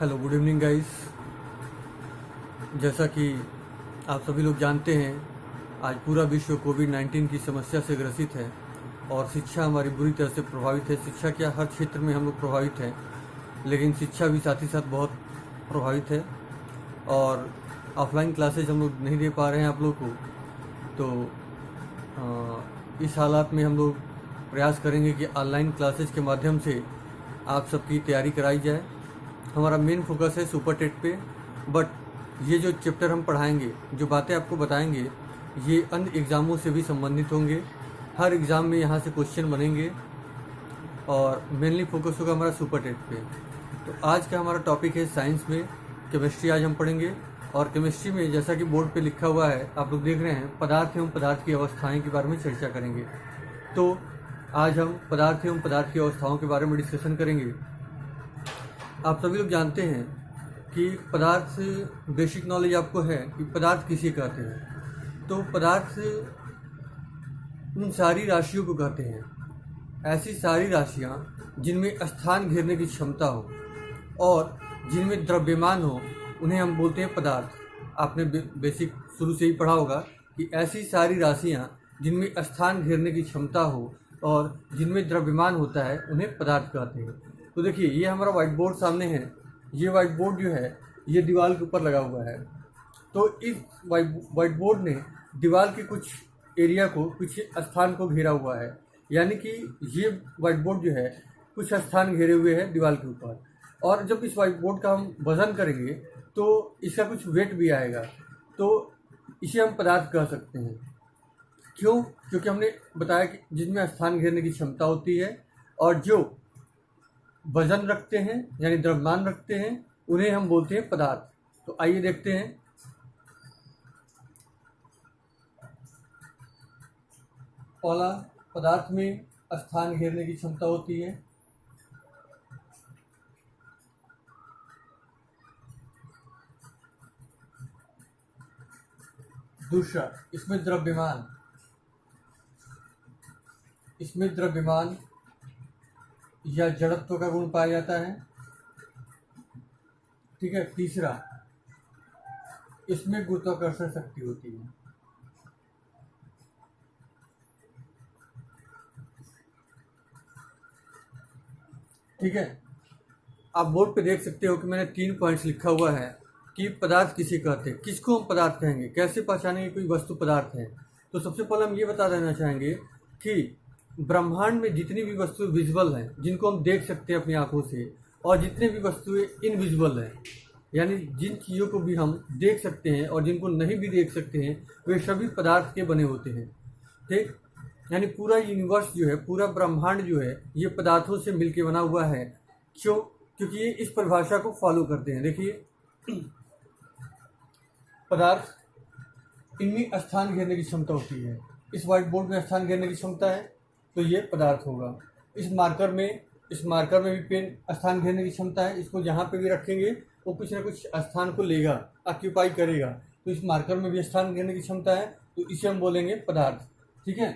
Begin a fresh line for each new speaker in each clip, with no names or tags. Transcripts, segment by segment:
Hello, good evening guys. जैसा कि आप सभी लोग जानते हैं, आज पूरा विश्व कोविड-19 की समस्या से ग्रसित है और शिक्षा हमारी बुरी तरह से प्रभावित है। शिक्षा क्या, हर क्षेत्र में हम लोग प्रभावित हैं, लेकिन शिक्षा भी साथ ही साथ बहुत प्रभावित है और ऑफलाइन क्लासेज हम लोग नहीं दे पा रहे हैं आप लोग को। तो इस हालात में हम लोग प्रयास करेंगे कि ऑनलाइन क्लासेज के माध्यम से आप सबकी तैयारी कराई जाए। हमारा मेन फोकस है सुपर टेट पे, बट ये जो चैप्टर हम पढ़ाएंगे, जो बातें आपको बताएंगे, ये अन्य एग्ज़ामों से भी संबंधित होंगे। हर एग्ज़ाम में यहाँ से क्वेश्चन बनेंगे और मेनली फोकस होगा हमारा सुपर टेट पे। तो आज का हमारा टॉपिक है साइंस में केमिस्ट्री। आज हम पढ़ेंगे और केमिस्ट्री में जैसा कि बोर्ड पे लिखा हुआ है, आप लोग देख रहे हैं, पदार्थ एवं पदार्थ की अवस्थाएं के बारे में चर्चा करेंगे। तो आज हम पदार्थ एवं पदार्थ की अवस्थाओं के बारे में डिस्कशन करेंगे। आप सभी लोग जानते हैं कि पदार्थ, बेसिक नॉलेज आपको है कि पदार्थ किसे कहते हैं। तो पदार्थ उन सारी राशियों को कहते हैं, ऐसी सारी राशियाँ जिनमें स्थान घेरने की क्षमता हो और जिनमें द्रव्यमान हो, उन्हें हम बोलते हैं पदार्थ। आपने बेसिक शुरू से ही पढ़ा होगा कि ऐसी सारी राशियाँ जिनमें स्थान घेरने की क्षमता हो और जिनमें द्रव्यमान होता है, उन्हें पदार्थ कहते हैं। तो देखिए, ये हमारा व्हाइट बोर्ड सामने है। ये व्हाइट बोर्ड जो है, ये दीवार के ऊपर लगा हुआ है। तो इस व्हाइट बोर्ड ने दीवार के कुछ एरिया को, कुछ स्थान को घेरा हुआ है। यानी कि ये व्हाइट बोर्ड जो है, कुछ स्थान घेरे हुए है दीवार के ऊपर। और जब इस व्हाइट बोर्ड का हम वजन करेंगे तो इसका कुछ वेट भी आएगा। तो इसे हम पदार्थ कह सकते हैं। क्यों? क्योंकि हमने बताया कि जिनमें स्थान घेरने की क्षमता होती है और जो वजन रखते हैं, यानी द्रव्यमान रखते हैं, उन्हें हम बोलते हैं पदार्थ। तो आइए देखते हैं। पहला, पदार्थ में स्थान घेरने की क्षमता होती है। दूसरा, इसमें द्रव्यमान या जड़त्व का गुण पाया जाता है। ठीक है। तीसरा, इसमें गुरुत्वाकर्षण शक्ति होती है। ठीक है। आप बोर्ड पे देख सकते हो कि मैंने 3 पॉइंट्स लिखा हुआ है कि पदार्थ किसे कहते हैं, किसको हम पदार्थ कहेंगे, कैसे पहचानेंगे कोई वस्तु पदार्थ है। तो सबसे पहले हम ये बता देना चाहेंगे कि ब्रह्मांड में जितनी भी वस्तुएं विजुअल हैं, जिनको हम देख सकते हैं अपनी आंखों से, और जितने भी वस्तुएं इनविजुअल हैं, यानी जिन चीज़ों को भी हम देख सकते हैं और जिनको नहीं भी देख सकते हैं, वे सभी पदार्थ के बने होते हैं। ठीक। यानी पूरा यूनिवर्स जो है, पूरा ब्रह्मांड जो है, ये पदार्थों से मिलके बना हुआ है। क्यों? क्योंकि ये इस परिभाषा को फॉलो करते हैं। देखिए, पदार्थ, इनमें स्थान घेरने की क्षमता होती है। इस व्हाइट बोर्ड में स्थान घेरने की क्षमता है, तो ये पदार्थ होगा। इस मार्कर में भी पेन स्थान घेरने की क्षमता है। इसको जहाँ पे भी रखेंगे वो कुछ ना कुछ स्थान को लेगा, ऑक्यूपाई करेगा। तो इस मार्कर में भी स्थान घेरने की क्षमता है, तो इसे हम बोलेंगे पदार्थ। ठीक है।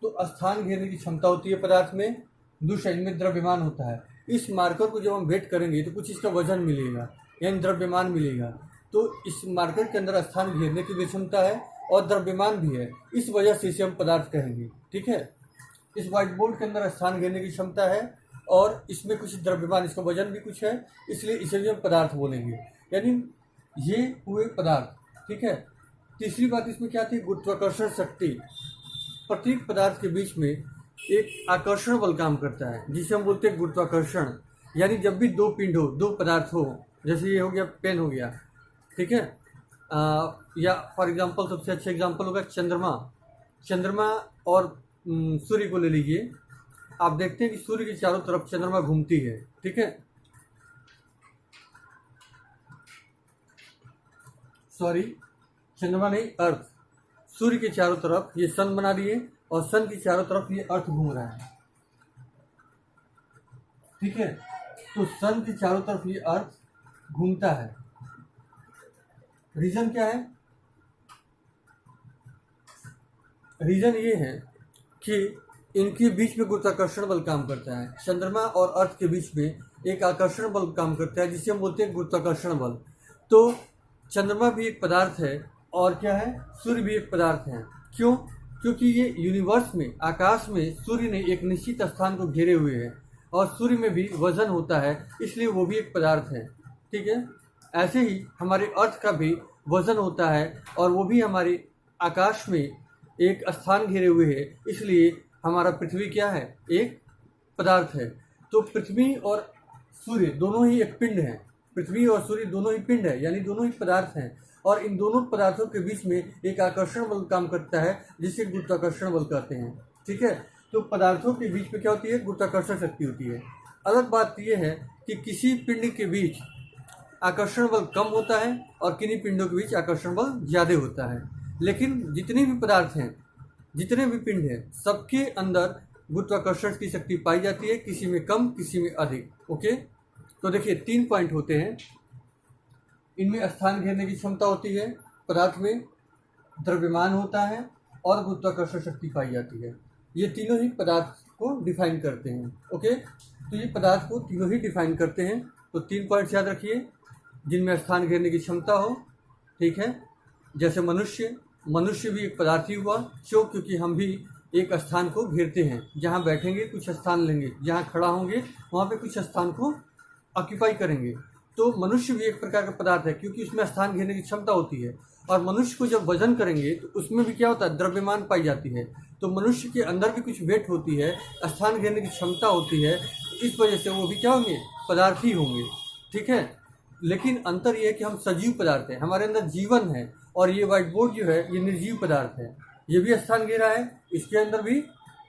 तो स्थान घेरने की क्षमता होती है पदार्थ में। दूसरा, इनमें द्रव्यमान होता है। इस मार्कर को जब हम वेट करेंगे तो कुछ इसका वजन मिलेगा, यानी द्रव्यमान मिलेगा। तो इस मार्कर के अंदर स्थान घेरने की भी क्षमता है और द्रव्यमान भी है। इस वजह से इसे हम पदार्थ कहेंगे। ठीक है। इस व्हाइट बोर्ड के अंदर स्थान घेरने की क्षमता है और इसमें कुछ द्रव्यमान, इसका वजन भी कुछ है, इसलिए इसे भी हम पदार्थ बोलेंगे। यानी ये हुए पदार्थ। ठीक है। तीसरी बात इसमें क्या थी? गुरुत्वाकर्षण शक्ति। प्रत्येक पदार्थ के बीच में एक आकर्षण बल काम करता है, जिसे हम बोलते हैं गुरुत्वाकर्षण। यानी जब भी दो पिंड हो, दो पदार्थ हो, जैसे ये हो गया, पेन हो गया, ठीक है, या फॉर एग्जांपल सबसे अच्छा एग्जांपल होगा चंद्रमा और सूर्य को ले लीजिए। आप देखते हैं कि सूर्य के चारों तरफ चंद्रमा घूमती है। ठीक है, सॉरी, चंद्रमा नहीं, अर्थ। सूर्य के चारों तरफ ये सन बना दिए और सन के चारों तरफ ये अर्थ घूम रहा है। ठीक है। तो सन के चारों तरफ ये अर्थ घूमता है। रीजन क्या है? रीजन ये है कि इनके बीच में गुरुत्वाकर्षण बल काम करता है। चंद्रमा और अर्थ के बीच में एक आकर्षण बल काम करता है जिसे हम बोलते हैं गुरुत्वाकर्षण बल। तो चंद्रमा भी एक पदार्थ है और क्या है, सूर्य भी एक पदार्थ है। क्यों? क्योंकि ये यूनिवर्स में, आकाश में सूर्य ने एक निश्चित स्थान को घेरे हुए है और सूर्य में भी वजन होता है, इसलिए वो भी एक पदार्थ है। ठीक है, ऐसे ही हमारे अर्थ का भी वजन होता है और वो भी हमारे आकाश में एक स्थान घेरे हुए है, इसलिए हमारा पृथ्वी क्या है, एक पदार्थ है। तो पृथ्वी और सूर्य दोनों ही एक पिंड है, पृथ्वी और सूर्य दोनों ही पिंड है, यानी दोनों ही पदार्थ हैं। और इन दोनों पदार्थों के बीच में एक आकर्षण बल काम करता है जिसे गुरुत्वाकर्षण बल कहते हैं। ठीक है, तो पदार्थों के बीच में क्या होती है, गुरुत्वाकर्षण शक्ति होती है। अलग बात यह है कि किसी पिंड के बीच आकर्षण बल कम होता है और किन्हीं पिंडों के बीच आकर्षण बल ज़्यादा होता है। लेकिन जितने भी पदार्थ हैं, जितने भी पिंड हैं, सबके अंदर गुरुत्वाकर्षण की शक्ति पाई जाती है, किसी में कम किसी में अधिक। ओके, तो देखिए 3 पॉइंट होते हैं। इनमें स्थान घेरने की क्षमता होती है, पदार्थ में द्रव्यमान होता है और गुरुत्वाकर्षण शक्ति पाई जाती है। ये तीनों ही पदार्थ को डिफाइन करते हैं। ओके, तो ये पदार्थ को तीनों ही डिफाइन करते हैं। तो 3 पॉइंट्स याद रखिए जिनमें स्थान घेरने की क्षमता हो। ठीक है, जैसे मनुष्य भी एक पदार्थ ही हुआ। क्यों? क्योंकि हम भी एक स्थान को घेरते हैं, जहाँ बैठेंगे कुछ स्थान लेंगे, जहाँ खड़ा होंगे वहाँ पे कुछ स्थान को ऑक्यूपाई करेंगे। तो मनुष्य भी एक प्रकार का पदार्थ है क्योंकि उसमें स्थान घेरने की क्षमता होती है। और मनुष्य को जब वजन करेंगे तो उसमें भी क्या होता है, द्रव्यमान पाई जाती है। तो मनुष्य के अंदर भी कुछ वेट होती है, स्थान घेरने की क्षमता होती है, इस वजह से वो भी क्या होंगे, पदार्थ ही होंगे। ठीक है, लेकिन अंतर ये है कि हम सजीव पदार्थ हैं, हमारे अंदर जीवन है। और ये व्हाइट बोर्ड जो है ये निर्जीव पदार्थ है, ये भी स्थान घेरा है, इसके अंदर भी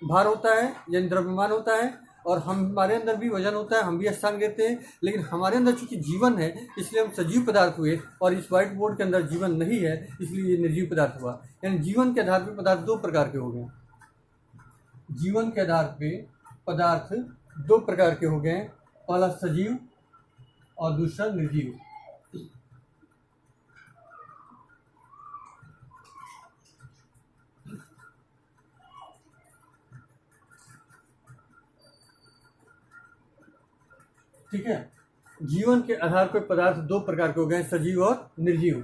भार होता है यानी द्रव्यमान होता है, और हमारे अंदर भी वजन होता है, हम भी स्थान घेरते हैं। लेकिन हमारे अंदर चूंकि जीवन है इसलिए हम सजीव पदार्थ हुए, और इस व्हाइट बोर्ड के अंदर जीवन नहीं है इसलिए ये निर्जीव पदार्थ हुआ। यानी जीवन के आधार पर पदार्थ 2 प्रकार के हो गए। जीवन के आधार पे पदार्थ 2 प्रकार के हो गए, पहला सजीव और दूसरा निर्जीव। ठीक है, जीवन के आधार पर पदार्थ 2 प्रकार के हो गए, सजीव और निर्जीव।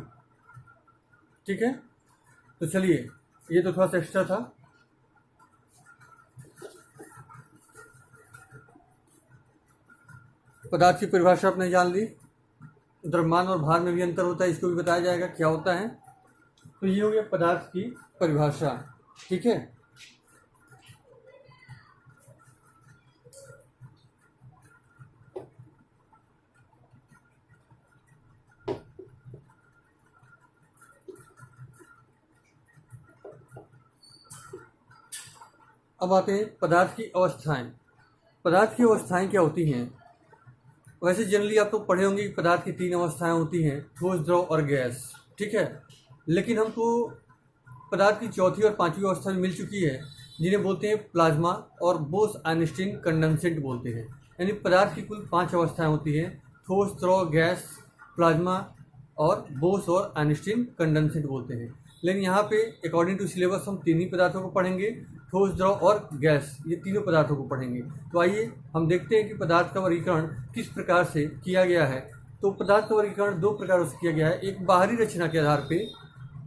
ठीक है, तो चलिए ये तो थोड़ा सा एक्स्ट्रा था। पदार्थ की परिभाषा आपने जान ली, द्रव्यमान और भार में भी अंतर होता है, इसको भी बताया जाएगा क्या होता है। तो ये हो गया पदार्थ की परिभाषा। ठीक है, अब आते हैं पदार्थ की अवस्थाएं। पदार्थ की अवस्थाएं क्या होती हैं? वैसे जनरली आप लोग पढ़े होंगे कि पदार्थ की 3 अवस्थाएं होती हैं, ठोस, द्रव और गैस। ठीक है, लेकिन हमको पदार्थ की चौथी और 5वीं अवस्था में मिल चुकी है, जिन्हें बोलते हैं प्लाज्मा और बोस आइंस्टीन कंडेंसेट बोलते हैं। यानी पदार्थ की कुल 5 अवस्थाएं होती हैं, ठोस, द्रव, गैस, प्लाज्मा और बोस और आइंस्टीन कंडेंसेट बोलते हैं। लेकिन यहाँ पे अकॉर्डिंग टू सिलेबस हम 3 ही पदार्थों को पढ़ेंगे, ठोस, द्रव और गैस, ये तीनों पदार्थों को पढ़ेंगे। तो आइए हम देखते हैं कि पदार्थ का वर्गीकरण किस प्रकार से किया गया है। तो पदार्थ का वर्गीकरण 2 प्रकारों से किया गया है, एक बाहरी रचना के आधार पे,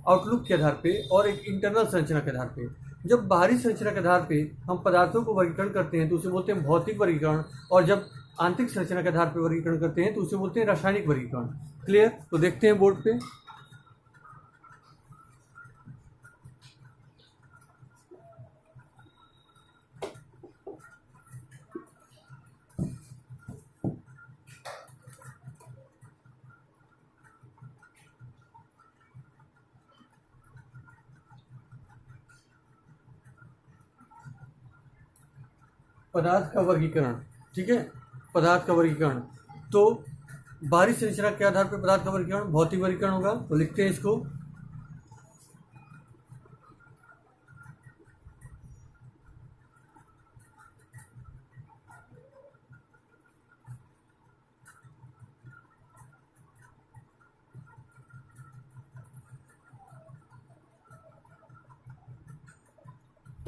आउटलुक के आधार पे, और एक इंटरनल संरचना के आधार पे। जब बाहरी संरचना के आधार पे हम पदार्थों को वर्गीकरण करते हैं तो उसे बोलते हैं भौतिक वर्गीकरण, और जब आंतरिक संरचना के आधार पर वर्गीकरण करते हैं तो उसे बोलते हैं रासायनिक वर्गीकरण। क्लियर? तो देखते हैं बोर्ड पे। पदार्थ का वर्गीकरण। ठीक है, पदार्थ का वर्गीकरण तो बाहरी संरचना के आधार पर पदार्थ का वर्गीकरण भौतिक वर्गीकरण होगा। तो लिखते हैं इसको।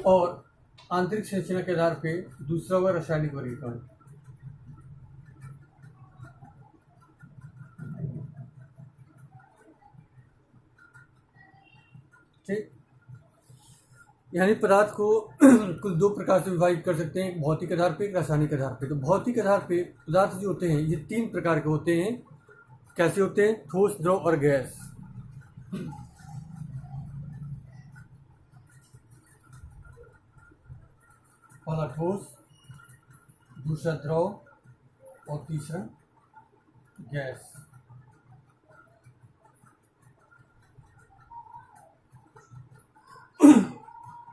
और आंतरिक संरचना के आधार पे दूसरा होगा रासायनिक वर्गीकरण। ठीक। यानी पदार्थ को कुल दो प्रकार से विभाजित कर सकते हैं, भौतिक आधार पे, रासायनिक आधार पे। तो भौतिक आधार पे पदार्थ जो होते हैं ये तीन प्रकार के होते हैं। कैसे होते हैं? ठोस, द्रव और गैस। पहला ठोस, दूसरा द्रव और तीसरा गैस।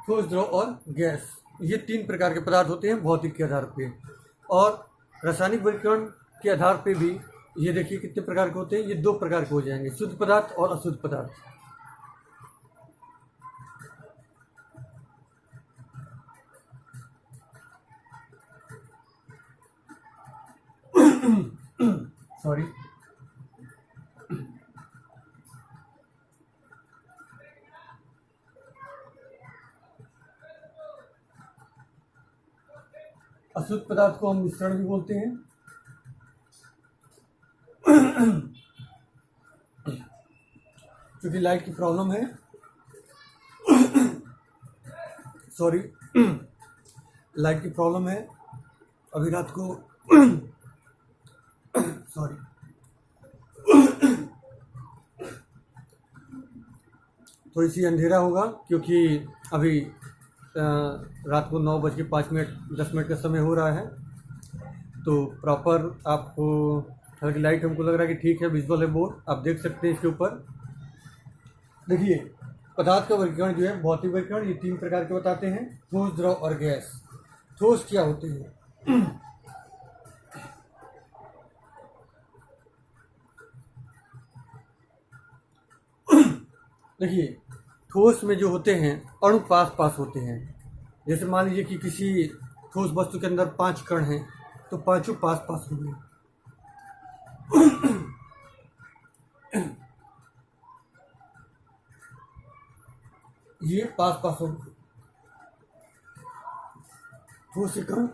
ठोस, द्रव और गैस, ये तीन प्रकार के पदार्थ होते हैं भौतिक के आधार पे। और रासायनिक वर्गीकरण के आधार पे भी ये देखिए कितने प्रकार के होते हैं। ये दो प्रकार के हो जाएंगे, शुद्ध पदार्थ और अशुद्ध पदार्थ। सॉरी। अशुद्ध पदार्थ को हम मिश्रण भी बोलते हैं। क्योंकि लाइट की प्रॉब्लम है, सॉरी, लाइट की प्रॉब्लम है अभी रात को, सॉरी। थोड़ी सी अंधेरा होगा क्योंकि अभी रात को 9:05 का समय हो रहा है। तो प्रॉपर आपको, हालांकि लाइट हमको लग रहा है कि ठीक है, विजुअल है बोर्ड, आप देख सकते हैं इसके ऊपर। देखिए पदार्थ का वर्गीकरण जो है, भौतिक वर्गीकरण, ये तीन प्रकार के बताते हैं, ठोस, द्रव और गैस। ठोस क्या होते हैं? देखिए ठोस में जो होते हैं अणु पास पास होते हैं। जैसे मान लीजिए कि किसी ठोस वस्तु के अंदर 5 कण हैं, तो पांचों पास पास होंगे। ये पास पास होंगे। ठोस के कण